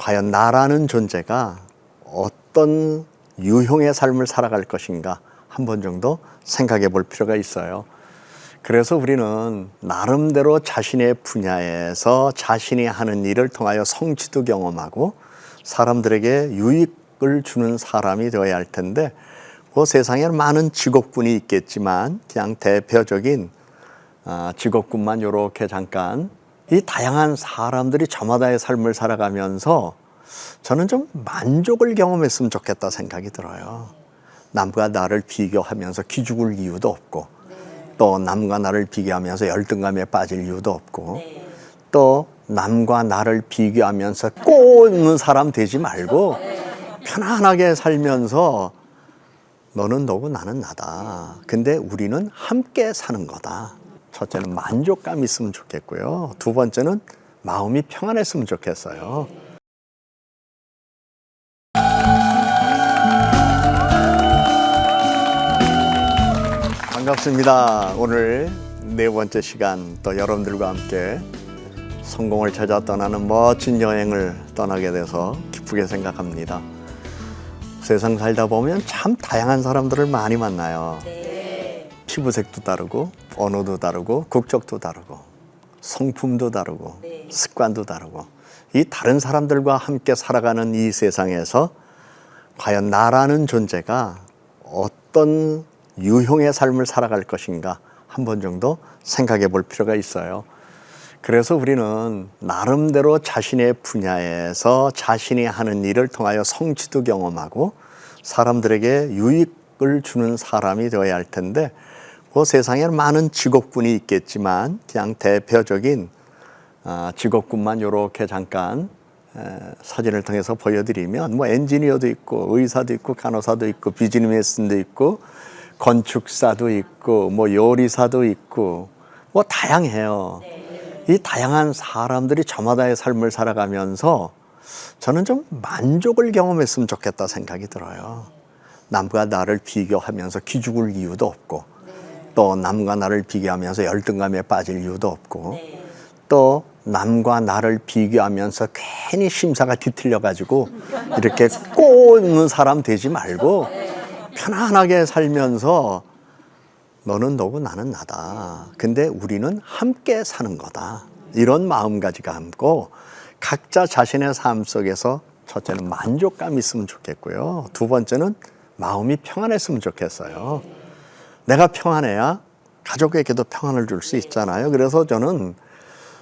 과연 나라는 존재가 어떤 유형의 삶을 살아갈 것인가 한 번 정도 생각해 볼 필요가 있어요. 그래서 우리는 나름대로 자신의 분야에서 자신이 하는 일을 통하여 성취도 경험하고 사람들에게 유익을 주는 사람이 되어야 할 텐데, 그 세상에는 많은 직업군이 있겠지만 그냥 대표적인 직업군만 이렇게 잠깐, 이 다양한 사람들이 저마다의 삶을 살아가면서 저는 좀 만족을 경험했으면 좋겠다 생각이 들어요. 남과 나를 비교하면서 기죽을 이유도 없고, 또 남과 나를 비교하면서 열등감에 빠질 이유도 없고, 또 남과 나를 비교하면서 꼬는 사람 되지 말고 편안하게 살면서 너는 너고 나는 나다. 근데 우리는 함께 사는 거다. 첫째는 만족감이 있으면 좋겠고요. 두 번째는 마음이 평안했으면 좋겠어요. 반갑습니다. 오늘 네 번째 시간 또 여러분들과 함께 성공을 찾아 떠나는 멋진 여행을 떠나게 돼서 기쁘게 생각합니다. 세상 살다 보면 참 다양한 사람들을 많이 만나요. 피부색도 다르고 언어도 다르고 국적도 다르고 성품도 다르고 습관도 다르고, 이 다른 사람들과 함께 살아가는 이 세상에서 과연 나라는 존재가 어떤 유형의 삶을 살아갈 것인가 한 번 정도 생각해 볼 필요가 있어요. 그래서 우리는 나름대로 자신의 분야에서 자신이 하는 일을 통하여 성취도 경험하고 사람들에게 유익을 주는 사람이 되어야 할 텐데, 그 세상에는 많은 직업군이 있겠지만 그냥 대표적인 직업군만 이렇게 잠깐 사진을 통해서 보여드리면, 뭐 엔지니어도 있고 의사도 있고 간호사도 있고 비즈니스맨도 있고 건축사도 있고 뭐 요리사도 있고 뭐 다양해요. 이 다양한 사람들이 저마다의 삶을 살아가면서 저는 좀 만족을 경험했으면 좋겠다 생각이 들어요. 남과 나를 비교하면서 기죽을 이유도 없고, 또 남과 나를 비교하면서 열등감에 빠질 이유도 없고, 또 남과 나를 비교하면서 괜히 심사가 뒤틀려 가지고 이렇게 꼬는 사람 되지 말고 편안하게 살면서 너는 너고 나는 나다. 근데 우리는 함께 사는 거다. 이런 마음가짐을 갖고 각자 자신의 삶 속에서 첫째는 만족감이 있으면 좋겠고요. 두 번째는 마음이 평안했으면 좋겠어요. 내가 평안해야 가족에게도 평안을 줄 수 있잖아요. 그래서 저는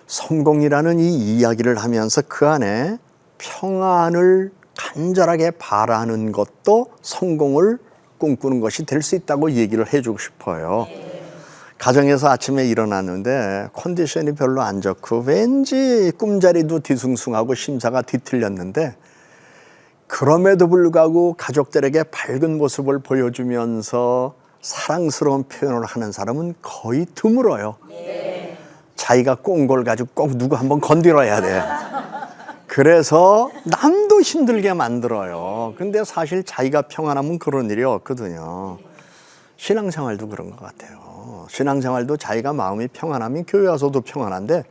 성공이라는 이 이야기를 하면서 그 안에 평안을 간절하게 바라는 것도 성공을 꿈꾸는 것이 될 수 있다고 얘기를 해주고 싶어요. 가정에서 아침에 일어났는데 컨디션이 별로 안 좋고 왠지 꿈자리도 뒤숭숭하고 심사가 뒤틀렸는데, 그럼에도 불구하고 가족들에게 밝은 모습을 보여주면서 사랑스러운 표현을 하는 사람은 거의 드물어요. 자기가 꼰 걸 가지고 꼭 누구 한번 건드려야 돼. 그래서 남도 힘들게 만들어요. 근데 사실 자기가 평안하면 그런 일이 없거든요. 신앙생활도 그런 것 같아요. 신앙생활도 자기가 마음이 평안하면 교회 와서도 평안한데,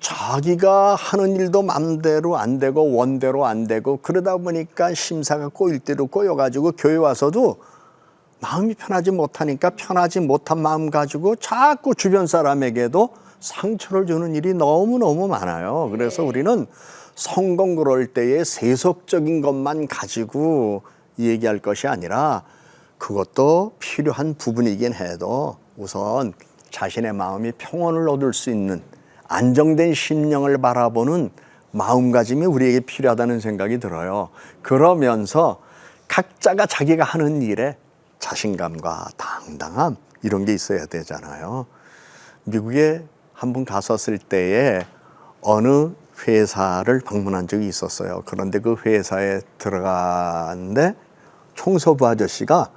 자기가 하는 일도 맘대로 안 되고 원대로 안 되고 그러다 보니까 심사가 꼬일 대로 꼬여가지고 교회 와서도 마음이 편하지 못하니까 편하지 못한 마음 가지고 자꾸 주변 사람에게도 상처를 주는 일이 너무너무 많아요. 그래서 우리는 성공 그럴 때의 세속적인 것만 가지고 얘기할 것이 아니라, 그것도 필요한 부분이긴 해도 우선 자신의 마음이 평온을 얻을 수 있는 안정된 심령을 바라보는 마음가짐이 우리에게 필요하다는 생각이 들어요. 그러면서 각자가 자기가 하는 일에 자신감과 당당함, 이런 게 있어야 되잖아요. 미국에 한번 갔었을 때에 어느 회사를 방문한 적이 있었어요. 그런데 그 회사에 들어갔는데 청소부 아저씨가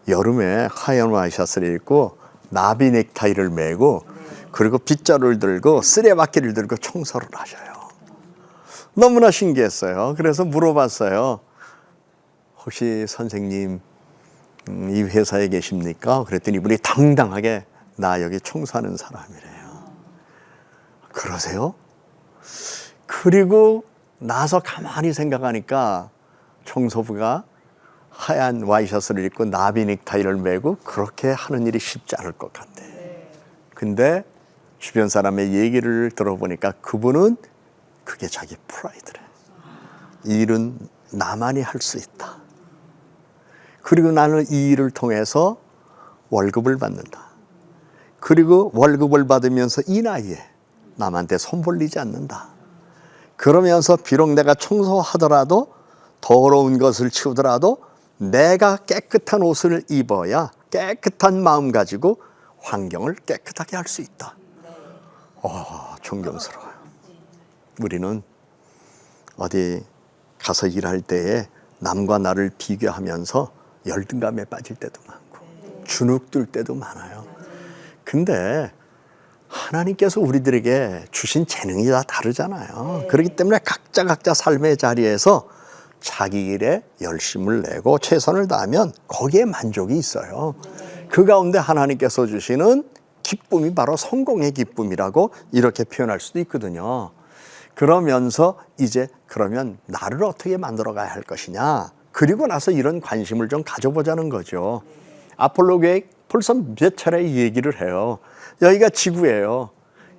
여름에 하얀 와이셔츠를 입고 나비 넥타이를 메고, 그리고 빗자루를 들고 쓰레바퀴를 들고 청소를 하셔요. 너무나 신기했어요. 그래서 물어봤어요. 혹시 선생님 이 회사에 계십니까? 그랬더니 이분이 당당하게 나 여기 청소하는 사람이래요. 그러세요? 그리고 나서 가만히 생각하니까 청소부가 하얀 와이셔츠를 입고 나비 넥타이를 메고 그렇게 하는 일이 쉽지 않을 것 같아. 근데 주변 사람의 얘기를 들어보니까 그분은 그게 자기 프라이드래. 이 일은 나만이 할 수 있다. 그리고 나는 이 일을 통해서 월급을 받는다. 그리고 월급을 받으면서 이 나이에 남한테 손 벌리지 않는다. 그러면서 비록 내가 청소하더라도 더러운 것을 치우더라도 내가 깨끗한 옷을 입어야 깨끗한 마음 가지고 환경을 깨끗하게 할 수 있다. 존경스러워요. 우리는 어디 가서 일할 때에 남과 나를 비교하면서 열등감에 빠질 때도 많고 주눅 들 때도 많아요. 근데 하나님께서 우리들에게 주신 재능이 다 다르잖아요. 그렇기 때문에 각자 삶의 자리에서 자기 일에 열심을 내고 최선을 다하면 거기에 만족이 있어요. 그 가운데 하나님께서 주시는 기쁨이 바로 성공의 기쁨이라고 이렇게 표현할 수도 있거든요. 그러면서 이제 그러면 나를 어떻게 만들어 가야 할 것이냐. 그리고 나서 이런 관심을 좀 가져보자는 거죠. 아폴로 계획 벌써 몇 차례 얘기를 해요. 여기가 지구예요.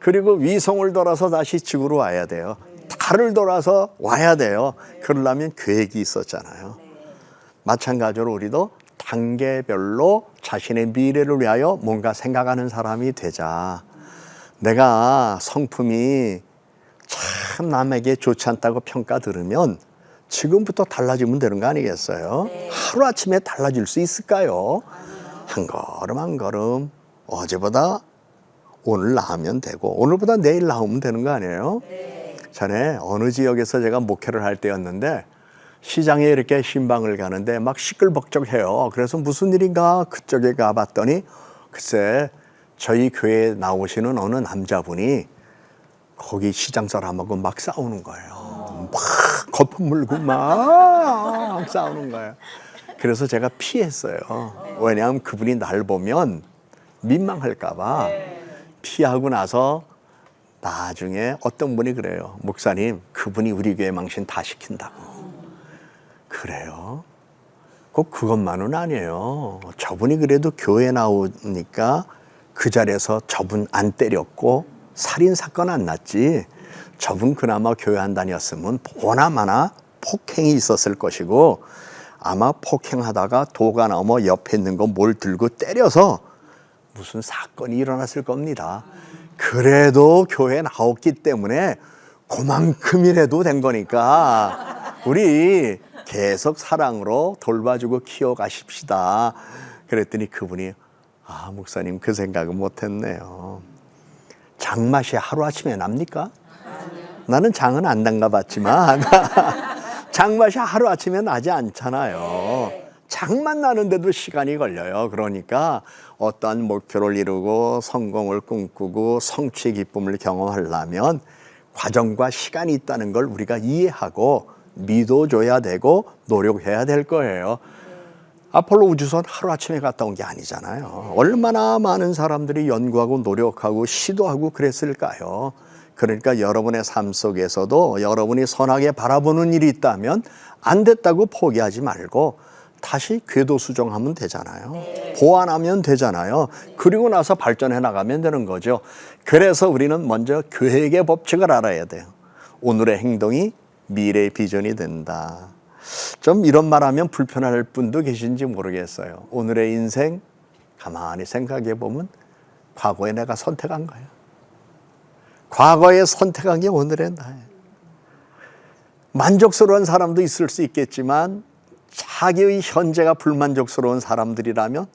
그리고 위성을 돌아서 다시 지구로 와야 돼요. 달을 돌아서 와야 돼요. 그러려면 계획이 있었잖아요. 마찬가지로 우리도 단계별로 자신의 미래를 위하여 뭔가 생각하는 사람이 되자. 내가 성품이 참 남에게 좋지 않다고 평가 들으면 지금부터 달라지면 되는 거 아니겠어요? 하루아침에 달라질 수 있을까요? 한 걸음 한 걸음 어제보다 오늘 나으면 되고 오늘보다 내일 나으면 되는 거 아니에요? 전에 어느 지역에서 제가 목회를 할 때였는데 시장에 이렇게 신방을 가는데 막 시끌벅적해요. 그래서 무슨 일인가 그쪽에 가봤더니 글쎄 저희 교회에 나오시는 어느 남자분이 거기 시장 사람하고 막 싸우는 거예요. 막 거품 물고 막 싸우는 거예요. 그래서 제가 피했어요. 왜냐하면 그분이 날 보면 민망할까 봐. 피하고 나서 나중에 어떤 분이 그래요. 목사님, 그분이 우리 교회 망신 다 시킨다고. 그래요? 꼭 그것만은 아니에요. 저분이 그래도 교회 나오니까 그 자리에서 저분 안 때렸고 살인 사건 안 났지. 저분 그나마 교회 안 다녔으면 보나마나 폭행이 있었을 것이고 아마 폭행하다가 도가 넘어 옆에 있는 거 뭘 들고 때려서 무슨 사건이 일어났을 겁니다. 그래도 교회에 나왔기 때문에 그만큼이라도 된 거니까 우리 계속 사랑으로 돌봐주고 키워가십시다. 그랬더니 그분이 목사님 그 생각은 못했네요. 장맛이 하루아침에 납니까? 나는 장은 안 담가봤지만 장맛이 하루아침에 나지 않잖아요. 장만 나는데도 시간이 걸려요. 그러니까 어떠한 목표를 이루고 성공을 꿈꾸고 성취의 기쁨을 경험하려면 과정과 시간이 있다는 걸 우리가 이해하고 믿어줘야 되고 노력해야 될 거예요. 아폴로 우주선 하루아침에 갔다 온 게 아니잖아요. 얼마나 많은 사람들이 연구하고 노력하고 시도하고 그랬을까요? 그러니까 여러분의 삶 속에서도 여러분이 선하게 바라보는 일이 있다면 안 됐다고 포기하지 말고 다시 궤도 수정하면 되잖아요. 보완하면 되잖아요. 그리고 나서 발전해 나가면 되는 거죠. 그래서 우리는 먼저 계획의 법칙을 알아야 돼요. 오늘의 행동이 미래의 비전이 된다. 좀 이런 말하면 불편할 분도 계신지 모르겠어요. 오늘의 인생 가만히 생각해 보면 과거에 내가 선택한 거예요. 과거에 선택한 게 오늘의 나예요. 만족스러운 사람도 있을 수 있겠지만 자기의 현재가 불만족스러운 사람들이라면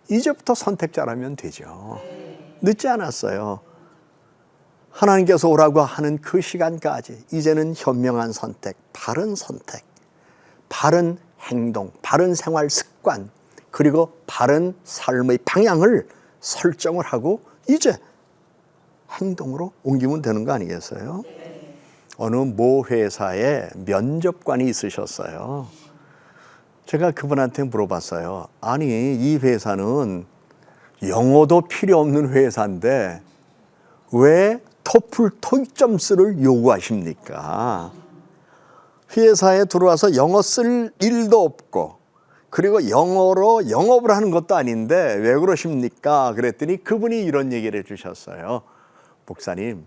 이제부터 선택 잘하면 되죠. 늦지 않았어요. 하나님께서 오라고 하는 그 시간까지 이제는 현명한 선택, 바른 선택, 바른 행동, 바른 생활 습관, 그리고 바른 삶의 방향을 설정을 하고 이제 행동으로 옮기면 되는 거 아니겠어요? 어느 모 회사에 면접관이 있으셨어요. 제가 그분한테 물어봤어요. 아니, 이 회사는 영어도 필요 없는 회사인데 왜 토플 토익 점수를 요구하십니까? 회사에 들어와서 영어 쓸 일도 없고 그리고 영어로 영업을 하는 것도 아닌데 왜 그러십니까? 그랬더니 그분이 이런 얘기를 해주셨어요. 목사님,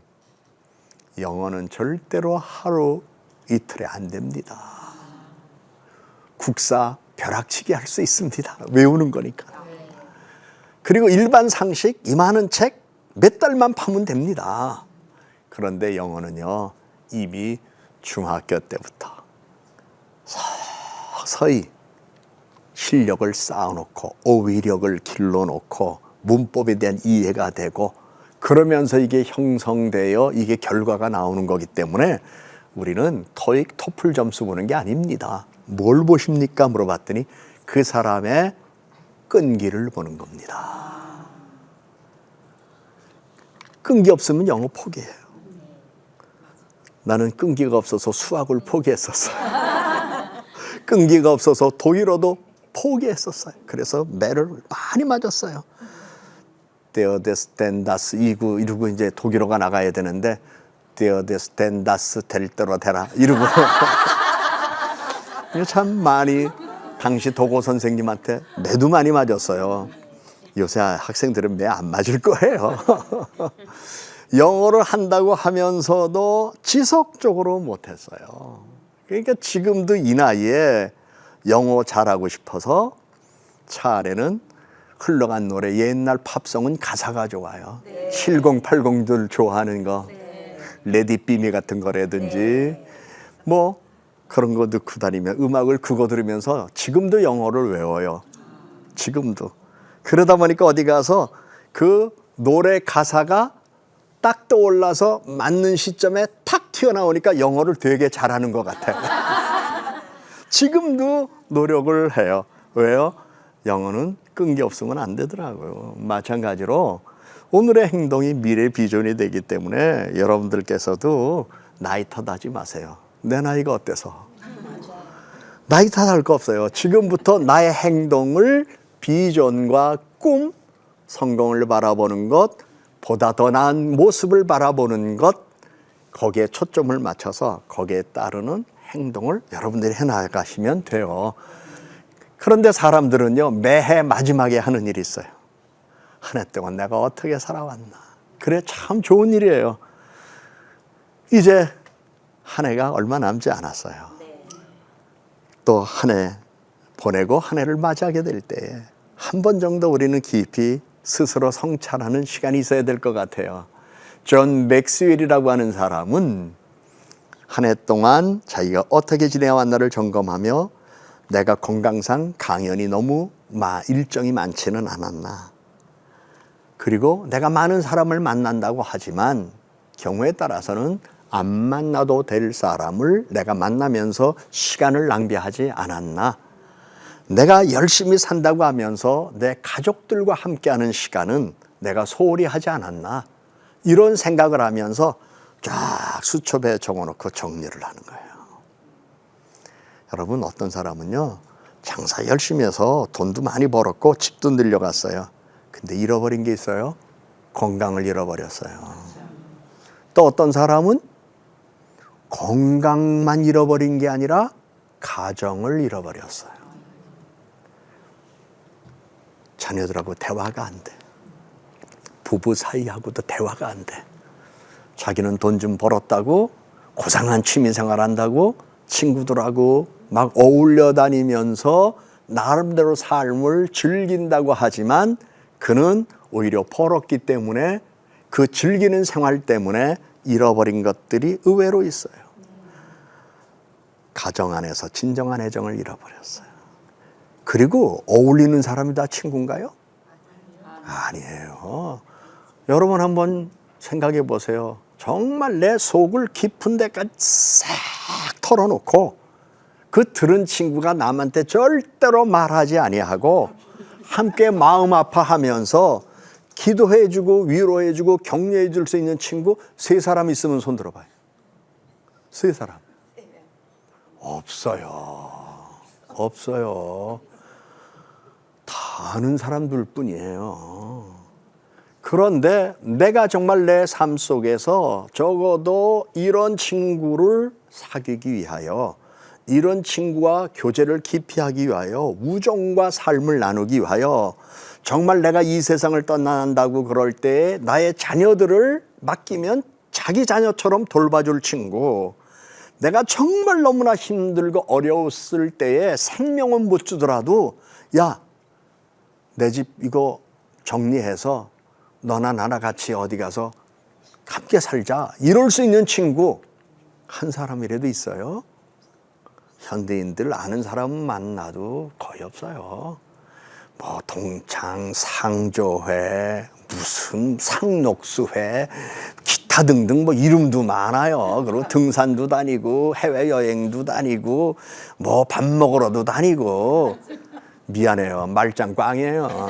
영어는 절대로 하루 이틀에 안 됩니다. 국사 벼락치기 할 수 있습니다. 외우는 거니까. 그리고 일반 상식 이만한 책 몇 달만 파면 됩니다. 그런데 영어는요, 이미 중학교 때부터 서서히 실력을 쌓아놓고 어휘력을 길러놓고 문법에 대한 이해가 되고 그러면서 이게 형성되어 이게 결과가 나오는 거기 때문에 우리는 토익, 토플 점수 보는 게 아닙니다. 뭘 보십니까? 물어봤더니 그 사람의 끈기를 보는 겁니다. 끈기 없으면 영어 포기해요. 나는 끈기가 없어서 수학을 포기했었어요. 끈기가 없어서 독일어도 포기했었어요. 그래서 매를 많이 맞았어요. 데어데스텐다스 이러고 이제 독일어가 나가야 되는데 데어데스텐다스 될 대로 되라 이러고 참 많이 당시 도고 선생님한테 매도 많이 맞았어요. 요새 학생들은 매 안 맞을 거예요. 영어를 한다고 하면서도 지속적으로 못했어요. 그러니까 지금도 이 나이에 영어 잘하고 싶어서 차 안에는 흘러간 노래, 옛날 팝송은 가사가 좋아요. 네. 7080들 좋아하는 거, 네. 레디비미 같은 거라든지 뭐 그런 거 넣고 다니면 음악을 그거 들으면서 지금도 영어를 외워요. 지금도. 그러다 보니까 어디 가서 그 노래 가사가 딱 떠올라서 맞는 시점에 탁 튀어나오니까 영어를 되게 잘하는 것 같아요. 지금도 노력을 해요. 왜요? 영어는 끈기 없으면 안 되더라고요. 마찬가지로 오늘의 행동이 미래 비전이 되기 때문에 여러분들께서도 나이 탓하지 마세요. 내 나이가 어때서? 나이 탓할 거 없어요. 지금부터 나의 행동을 비전과 꿈, 성공을 바라보는 것, 보다 더 나은 모습을 바라보는 것, 거기에 초점을 맞춰서 거기에 따르는 행동을 여러분들이 해나가시면 돼요. 그런데 사람들은요, 매해 마지막에 하는 일이 있어요. 한 해 동안 내가 어떻게 살아왔나. 그래, 참 좋은 일이에요. 이제 한 해가 얼마 남지 않았어요. 또 한 해 보내고 한 해를 맞이하게 될 때에 한 번 정도 우리는 깊이 스스로 성찰하는 시간이 있어야 될 것 같아요. 존 맥스웰이라고 하는 사람은 한 해 동안 자기가 어떻게 지내왔나를 점검하며 내가 건강상 강연이 너무 일정이 많지는 않았나. 그리고 내가 많은 사람을 만난다고 하지만 경우에 따라서는 안 만나도 될 사람을 내가 만나면서 시간을 낭비하지 않았나. 내가 열심히 산다고 하면서 내 가족들과 함께하는 시간은 내가 소홀히 하지 않았나. 이런 생각을 하면서 쫙 수첩에 적어놓고 정리를 하는 거예요. 여러분, 어떤 사람은요, 장사 열심히 해서 돈도 많이 벌었고 집도 늘려갔어요. 근데 잃어버린 게 있어요. 건강을 잃어버렸어요. 또 어떤 사람은 건강만 잃어버린 게 아니라 가정을 잃어버렸어요. 자녀들하고 대화가 안 돼. 부부 사이하고도 대화가 안 돼. 자기는 돈 좀 벌었다고 고상한 취미생활 한다고 친구들하고 막 어울려 다니면서 나름대로 삶을 즐긴다고 하지만 그는 오히려 벌었기 때문에 그 즐기는 생활 때문에 잃어버린 것들이 의외로 있어요. 가정 안에서 진정한 애정을 잃어버렸어요. 그리고 어울리는 사람이 다 친구인가요? 아니에요. 여러분 한번 생각해 보세요. 정말 내 속을 깊은 데까지 싹 털어놓고 그 들은 친구가 남한테 절대로 말하지 아니하고 함께 마음 아파하면서 기도해주고 위로해주고 격려해줄 수 있는 친구 3사람 있으면 손 들어봐요. 3사람. 없어요. 없어요. 다 아는 사람들 뿐이에요. 그런데 내가 정말 내 삶 속에서 적어도 이런 친구를 사귀기 위하여 이런 친구와 교제를 깊이 하기 위하여 우정과 삶을 나누기 위하여 정말 내가 이 세상을 떠난다고 그럴 때 나의 자녀들을 맡기면 자기 자녀처럼 돌봐줄 친구, 내가 정말 너무나 힘들고 어려웠을 때에 생명은 못 주더라도 야, 내 집 이거 정리해서 너나 나나 같이 어디 가서 함께 살자, 이럴 수 있는 친구 한 사람이라도 있어요? 현대인들 아는 사람 만나도 거의 없어요. 뭐 동창, 상조회, 무슨 상록수회, 기타 등등 뭐 이름도 많아요. 그리고 등산도 다니고 해외여행도 다니고 뭐 밥 먹으러도 다니고. 미안해요, 말짱 꽝이에요.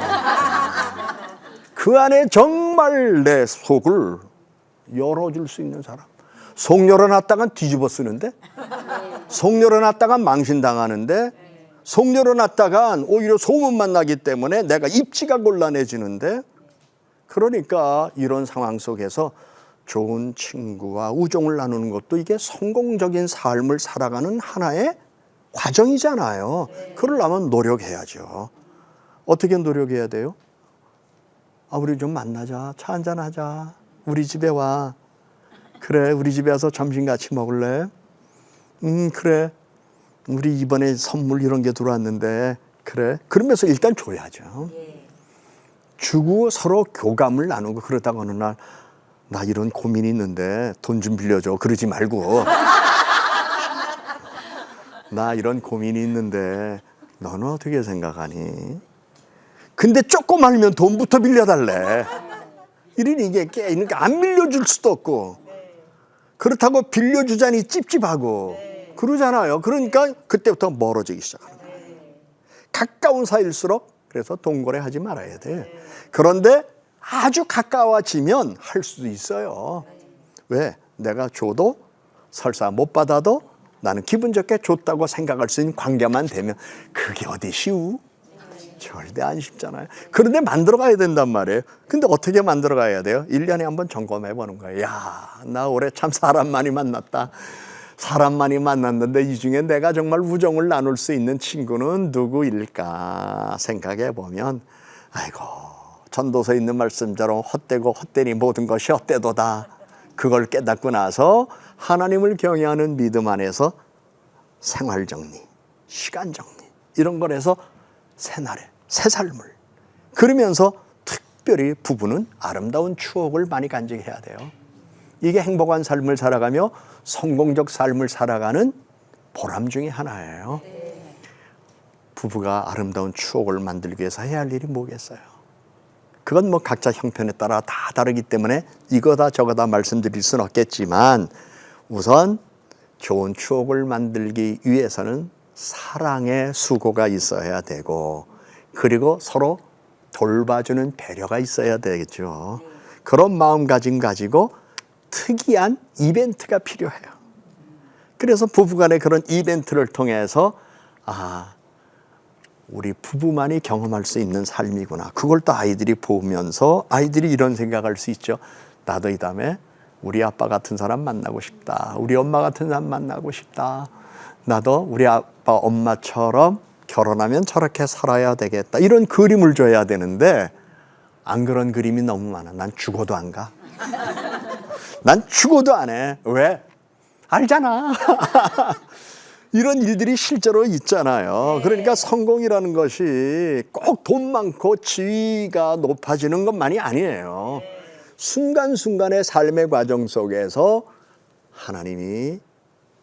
그 안에 정말 내 속을 열어줄 수 있는 사람. 속 열어놨다간 뒤집어 쓰는데, 속 열어놨다간 망신당하는데, 속 열어놨다간 오히려 소문만 나기 때문에 내가 입지가 곤란해지는데, 그러니까 이런 상황 속에서 좋은 친구와 우정을 나누는 것도 이게 성공적인 삶을 살아가는 하나의 과정이잖아요. 그러려면 노력해야죠. 어떻게 노력해야 돼요? 우리 좀 만나자, 차 한잔 하자, 우리 집에 와, 그래 우리 집에 와서 점심 같이 먹을래? 그래 우리 이번에 선물 이런 게 들어왔는데, 그래 그러면서 일단 줘야죠. 주고 서로 교감을 나누고. 그러다가 어느 날 나 이런 고민이 있는데 돈 좀 빌려줘, 그러지 말고 나 이런 고민이 있는데 너는 어떻게 생각하니? 근데 조금 알면 돈부터 빌려달래. 이러니 이게 그러니까 안 빌려줄 수도 없고, 그렇다고 빌려주자니 찝찝하고 그러잖아요. 그러니까 그때부터 멀어지기 시작하는 거예요. 가까운 사이일수록 그래서 동거래 하지 말아야 돼. 그런데 아주 가까워지면 할 수도 있어요. 왜? 내가 줘도 설사 못 받아도 나는 기분 좋게 줬다고 생각할 수 있는 관계만 되면 그게 어디 쉬우? 절대 안 쉽잖아요. 그런데 만들어 가야 된단 말이에요. 근데 어떻게 만들어 가야 돼요? 1년에 한번 점검해 보는 거예요. 야, 나 올해 참 사람 많이 만났다. 사람 많이 만났는데 이 중에 내가 정말 우정을 나눌 수 있는 친구는 누구일까 생각해 보면, 아이고, 전도서에 있는 말씀처럼 헛되고 헛되니 모든 것이 헛되도다. 그걸 깨닫고 나서 하나님을 경외하는 믿음 안에서 생활 정리, 시간 정리 이런 걸 해서 새날에 새 삶을, 그러면서 특별히 부부는 아름다운 추억을 많이 간직해야 돼요. 이게 행복한 삶을 살아가며 성공적 삶을 살아가는 보람 중에 하나예요. 부부가 아름다운 추억을 만들기 위해서 해야 할 일이 뭐겠어요? 그건 뭐 각자 형편에 따라 다 다르기 때문에 이거다 저거다 말씀드릴 수는 없겠지만, 우선 좋은 추억을 만들기 위해서는 사랑의 수고가 있어야 되고, 그리고 서로 돌봐주는 배려가 있어야 되겠죠. 그런 마음가짐 가지고 특이한 이벤트가 필요해요. 그래서 부부간의 그런 이벤트를 통해서 우리 부부만이 경험할 수 있는 삶이구나. 그걸 또 아이들이 보면서 아이들이 이런 생각할 수 있죠. 나도 이 다음에 우리 아빠 같은 사람 만나고 싶다. 우리 엄마 같은 사람 만나고 싶다. 나도 우리 아빠 엄마처럼 결혼하면 저렇게 살아야 되겠다. 이런 그림을 줘야 되는데 안 그런 그림이 너무 많아. 난 죽어도 안 가. 난 죽어도 안 해. 왜? 알잖아. 이런 일들이 실제로 있잖아요. 그러니까 성공이라는 것이 꼭 돈 많고 지위가 높아지는 것만이 아니에요. 순간순간의 삶의 과정 속에서 하나님이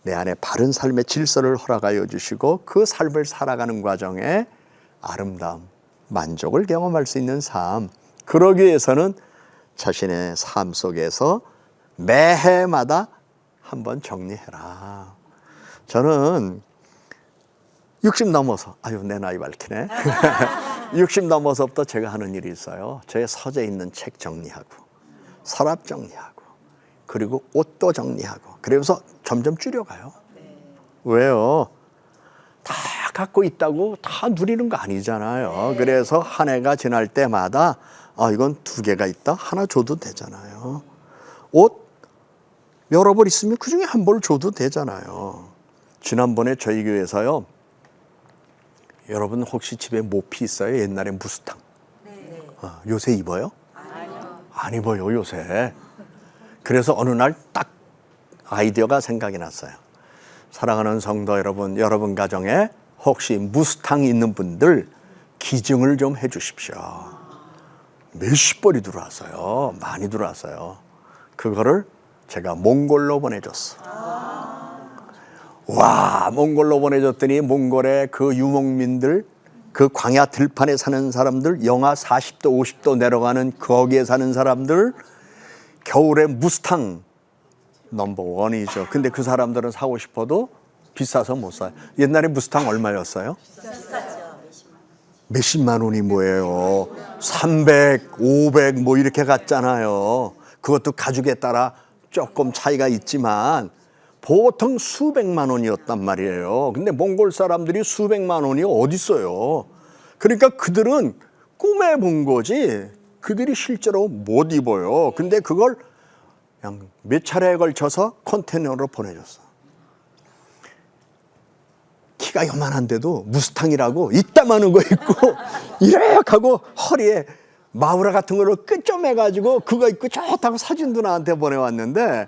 내 안에 바른 삶의 질서를 허락하여 주시고 그 삶을 살아가는 과정에 아름다움, 만족을 경험할 수 있는 삶, 그러기 위해서는 자신의 삶 속에서 매해마다 한번 정리해라. 저는 60 넘어서, 내 나이 밝히네. 60 넘어서부터 제가 하는 일이 있어요. 제 서재 있는 책 정리하고, 서랍 정리하고, 그리고 옷도 정리하고, 그러면서 점점 줄여가요. 왜요? 다 갖고 있다고 다 누리는 거 아니잖아요. 그래서 한 해가 지날 때마다 이건 2개가 있다, 하나 줘도 되잖아요. 옷 여러 벌 있으면 그중에 한 벌 줘도 되잖아요. 지난번에 저희 교회에서요. 여러분 혹시 집에 모피 있어요? 옛날에 무스탕. 네. 요새 입어요? 아니요. 안 입어요 요새. 그래서 어느 날 딱 아이디어가 생각이 났어요. 사랑하는 성도 여러분, 여러분 가정에 혹시 무스탕 있는 분들 기증을 좀 해 주십시오. 몇십 벌이 들어왔어요. 많이 들어왔어요. 그거를 제가 몽골로 보내줬어. 와, 몽골로 보내줬더니 몽골의 그 유목민들, 그 광야 들판에 사는 사람들, 영하 40도 50도 내려가는 거기에 사는 사람들, 겨울에 무스탕 넘버원이죠. 근데 그 사람들은 사고 싶어도 비싸서 못 사요. 옛날에 무스탕 얼마였어요? 비싸죠. 몇십만 원이 뭐예요? 300, 500 뭐 이렇게 갔잖아요. 그것도 가죽에 따라 조금 차이가 있지만 보통 수백만 원이었단 말이에요. 근데 몽골 사람들이 수백만 원이 어디 있어요? 그러니까 그들은 꿈에 본 거지 그들이 실제로 못 입어요. 근데 그걸 그냥 몇 차례에 걸쳐서 컨테이너로 보내줬어. 키가 요만한데도 무스탕이라고 이따만한 거 입고 이렇게 하고 허리에 마우라 같은 걸로 끄점해가지고 그거 입고 좋다고 사진도 나한테 보내왔는데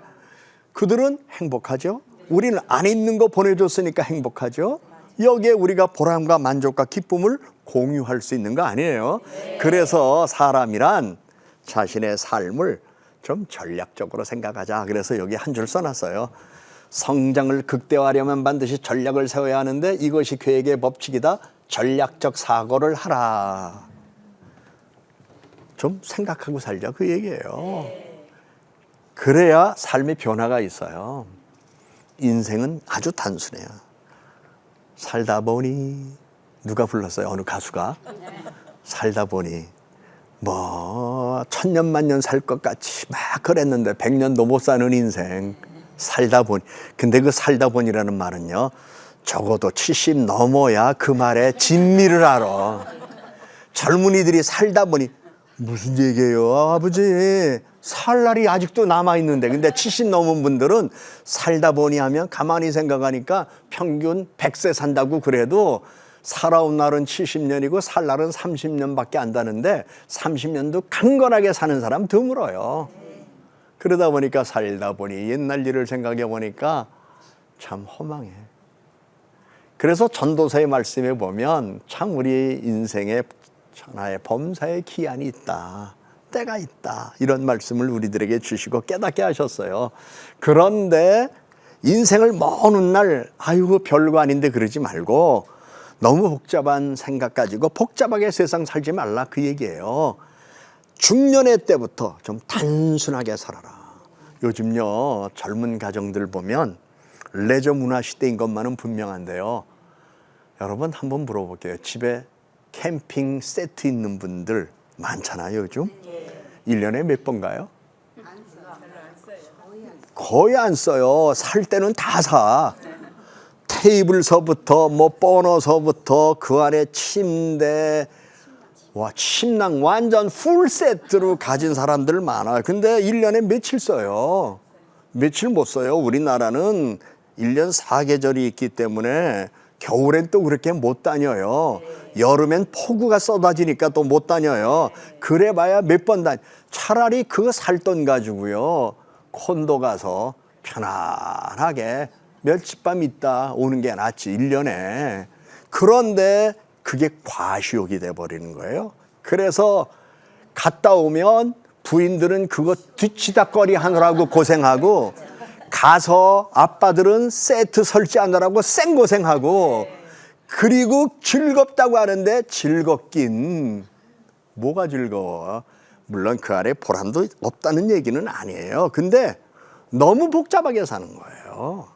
그들은 행복하죠. 우리는 안 입는 거 보내줬으니까 행복하죠. 여기에 우리가 보람과 만족과 기쁨을 공유할 수 있는 거 아니에요. 그래서 사람이란 자신의 삶을 좀 전략적으로 생각하자. 그래서 여기 한 줄 써놨어요. 성장을 극대화하려면 반드시 전략을 세워야 하는데 이것이 계획의 법칙이다. 전략적 사고를 하라. 좀 생각하고 살자 그 얘기예요. 그래야 삶의 변화가 있어요. 인생은 아주 단순해요. 살다 보니 누가 불렀어요? 어느 가수가? 살다 보니 뭐 천년 만년 살 것 같이 막 그랬는데 100년도 못 사는 인생. 살다 보니. 근데 그 살다 보니라는 말은요. 적어도 70 넘어야 그 말의 진미를 알아. 젊은이들이 살다 보니 무슨 얘기예요 아버지. 살 날이 아직도 남아있는데. 근데 70 넘은 분들은 살다 보니 하면 가만히 생각하니까 평균 100세 산다고 그래도 살아온 날은 70년이고 살 날은 30년밖에 안 다는데 30년도 강건하게 사는 사람 드물어요. 그러다 보니까 살다 보니 옛날 일을 생각해 보니까 참 허망해. 그래서 전도서의 말씀에 보면 참 우리 인생에 천하의 범사의 기한이 있다. 때가 있다. 이런 말씀을 우리들에게 주시고 깨닫게 하셨어요. 그런데 인생을 먼 훗날 아이고 별거 아닌데 그러지 말고 너무 복잡한 생각 가지고 복잡하게 세상 살지 말라 그 얘기예요. 중년의 때부터 좀 단순하게 살아라. 요즘요 젊은 가정들 보면 레저 문화 시대인 것만은 분명한데요. 여러분 한번 물어볼게요. 집에 캠핑 세트 있는 분들 많잖아요 요즘. 1년에 몇 번 가요? 거의 안 써요. 살 때는 다 사. 테이블서부터 뭐 버너서부터 그 안에 침대, 와 침낭 완전 풀 세트로 가진 사람들 많아요. 근데 1년에 며칠 써요? 며칠 못 써요. 우리나라는 1년 4계절이 있기 때문에 겨울엔 또 그렇게 못 다녀요. 여름엔 폭우가 쏟아지니까 또 못 다녀요. 그래봐야 몇 번 다녀. 차라리 그 살 돈 가지고요 콘도 가서 편안하게 멸치밤 있다 오는 게 낫지 1년에. 그런데 그게 과시욕이 돼버리는 거예요. 그래서 갔다 오면 부인들은 그거 뒤치다꺼리 하느라고 고생하고 가서 아빠들은 세트 설치하느라고 생고생하고 그리고 즐겁다고 하는데 즐겁긴 뭐가 즐거워. 물론 그 안에 보람도 없다는 얘기는 아니에요. 근데 너무 복잡하게 사는 거예요.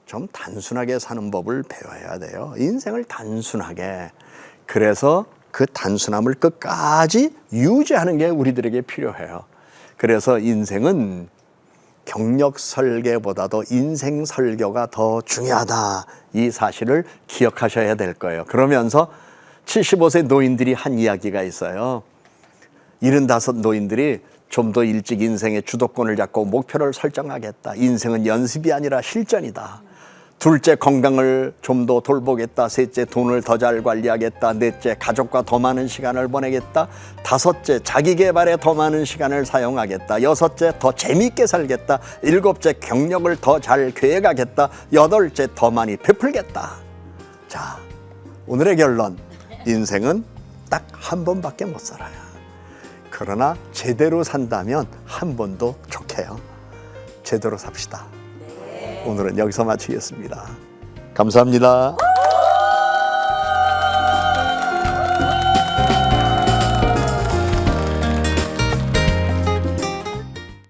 좀 단순하게 사는 법을 배워야 돼요. 인생을 단순하게. 그래서 그 단순함을 끝까지 유지하는 게 우리들에게 필요해요. 그래서 인생은 경력 설계보다도 인생 설교가 더 중요하다. 이 사실을 기억하셔야 될 거예요. 그러면서 75세 노인들이 한 이야기가 있어요. 75 노인들이 좀 더 일찍 인생의 주도권을 잡고 목표를 설정하겠다. 인생은 연습이 아니라 실전이다. 둘째, 건강을 좀 더 돌보겠다. 셋째, 돈을 더 잘 관리하겠다. 넷째, 가족과 더 많은 시간을 보내겠다. 다섯째, 자기 개발에 더 많은 시간을 사용하겠다. 여섯째, 더 재미있게 살겠다. 일곱째, 경력을 더 잘 계획하겠다. 여덟째, 더 많이 베풀겠다. 자, 오늘의 결론. 인생은 딱 한 번밖에 못 살아요. 그러나 제대로 산다면 한 번도 좋게요. 제대로 삽시다. 오늘은 여기서 마치겠습니다. 감사합니다.